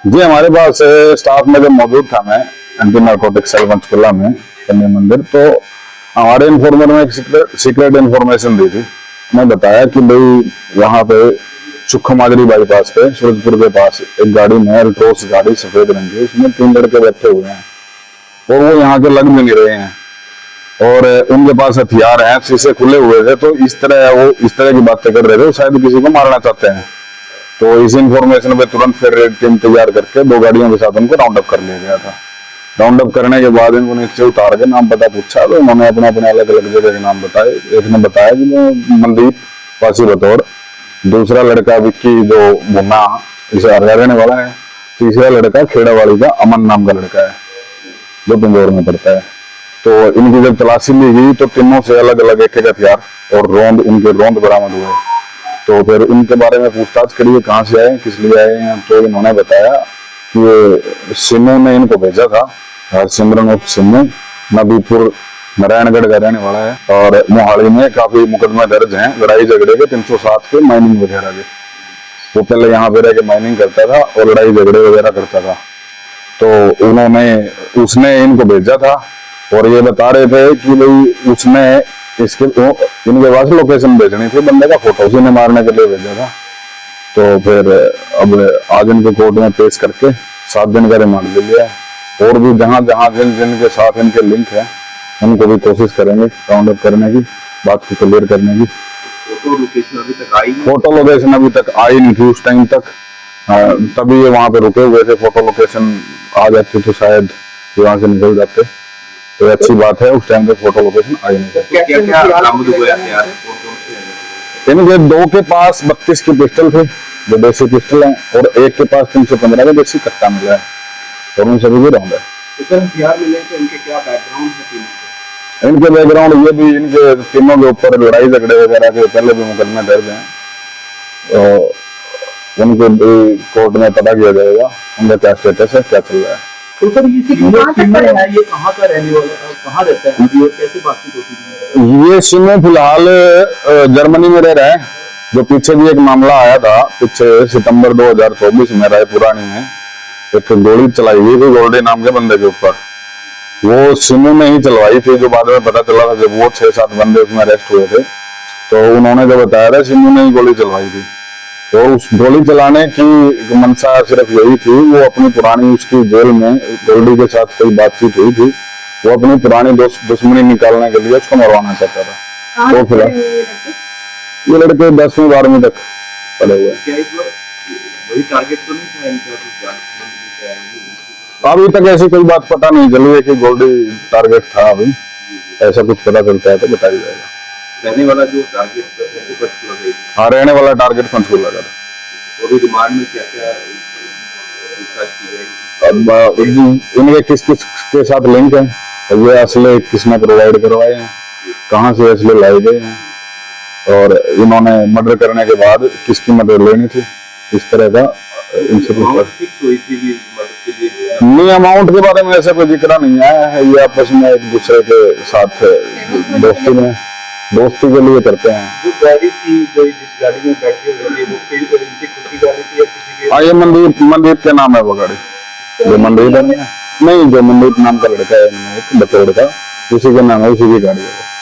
जी हमारे पास स्टाफ में जब मौजूद था, मैं एंटी नारकोटिक सेल पंचकुला में कन्या मंदिर, तो हमारे इन्फॉर्मर में एक सीक्रेट इन्फॉर्मेशन दी थी। मैं बताया कि भाई यहाँ पे सुखो माजरी बाईपास पे सूरजपुर के पास एक गाड़ी में अल्ट्रोस गाड़ी सफेद रंग की, उसमें 3 लड़के बैठे हुए हैं और वो यहाँ के लग भी नहीं रहे हैं और उनके पास हथियार हैं, शीशे खुले हुए थे। तो इस तरह की बातें कर रहे थे, शायद किसी को मारना चाहते हैं। तो इस इंफॉर्मेशन पे तुरंत फिर रेड टीम तैयार करके 2 गाड़ियों के साथ उनको राउंड अप कर लिया गया था। राउंड अप करने के बाद इनको नीचे उतार के नाम पता पूछा, तो उन्होंने अपने अपने अलग अलग जगह के नाम बताए। एक ने बताया कि वो मनदीप वासी बतौर, दूसरा लड़का विक्की जो भुना इसे रहने वाला है, तीसरा लड़का खेड़ावाड़ी का अमन नाम का लड़का है जो पिंजौर में पड़ता है। तो इनकी जब तलाशी ली गई तो तीनों से अलग अलग एक एक हथियार और इनके रोंद बरामद हुए। तो फिर उनके बारे में पूछताछ करिए, कहाँ से आए, किस लिए आए हैं। तो इन्होंने बताया कि सिमू ने इनको भेजा था, हरसिमरन उर्फ सिमू नबीपुर नारायणगढ़ का रहने वाला है और मोहाली में काफी मुकदमे दर्ज हैं लड़ाई झगड़े के 307 के, माइनिंग वगैरह के। वो पहले यहाँ पे रह के माइनिंग करता था और लड़ाई झगड़े वगैरह करता था। तो उसने इनको भेजा था और ये बता रहे थे कि भाई उसने इनके पास लोकेशन भेजनी थी, बंदे का फोटो उसी ने मारने के लिए भेजा था। तो फिर अब आज इनको कोर्ट में पेश करके 7 दिन का रिमांड ले लिया है और भी जहां जहां जिन के साथ इनके लिंक है उनको भी कोशिश करेंगे राउंड अप करने की, बात को क्लियर करने की। फोटो लोकेशन अभी तक आई नहीं थी उस टाइम तक, तभी ये वहां पे रुके हुए थे। फोटो लोकेशन आ जाती तो शायद वहां से निकल जाते, तो अच्छी बात है। उस टाइम पे फोटो लोकेशन आई नहीं। इनके 2 के पास 32 की पिस्टल थी जो देसी पिस्टल है और एक के पास 315 का देसी कट्टा मिला है और उन सभी को राउंड है। इनके बैकग्राउंड ये भी, इनके तीनों के ऊपर लड़ाई झगड़े वगैरह के पहले भी मुकदमे दर्ज हैं, तो उनको कोर्ट में पता किया जाएगा उनका क्या स्टेटस है, क्या चल रहा है। तो सर ये कहाँ का रहने वाला है, कहाँ रहता है और कैसे बातचीत होती है? ये सिमू फिलहाल जर्मनी में रह रहा है। जो पीछे भी एक मामला आया था, पीछे सितंबर 2024 में रायपुरानी में एक गोली चलाई गई थी गोल्डे नाम के बंदे के ऊपर, वो सिमू ने ही चलवाई थी। जो बाद में पता चला था जब वो 6-7 बंदे उसमें अरेस्ट हुए थे, तो उन्होंने जो बताया था सिमू ने ही गोली चलवाई थी। तो उस गोली चलाने की मंशा सिर्फ यही थी, वो अपनी पुरानी उसकी जेल में गोल्डी के साथ कोई बातचीत हुई थी, वो अपनी पुरानी दुश्मनी निकालने के लिए उसको मरवाना चाहता था। तो फिलहाल ये लड़के 10वीं 12वीं तक पढ़े हुए। अभी तक ऐसी कोई बात पता नहीं चली है कि गोल्डी टारगेट था। अभी ऐसा कुछ पता चलता है तो बताया जाएगा। रहने वाला जो टारगेट हाँ, रहने वाला टारगेट पंचकुला का था। और रिमांड में क्या क्या पूछताछ की जाएगी? अब इनके किस किस के साथ लिंक है, ये असले किसने प्रोवाइड करवाए हैं, कहाँ से असले लाए गए हैं और इन्होंने मर्डर करने के बाद किसकी मदद लेनी थी, इस तरह का इनसे नहीं। अमाउंट के बारे में ऐसा कोई जिक्र नहीं आया है, ये आपस में एक दूसरे के साथ दोस्ती के लिए करते हैं। जो गाड़ी थी, जो जिस गाड़ी में बैठे हुए थे, वो इनकी खुद की गाड़ी थी या किसी के? हाँ, ये मनदीप के नाम है वो गाड़ी, जो मनदीप है नहीं, जो मनदीप नाम का लड़का है एक बतौर का, उसी के नाम है, उसी की गाड़ी है।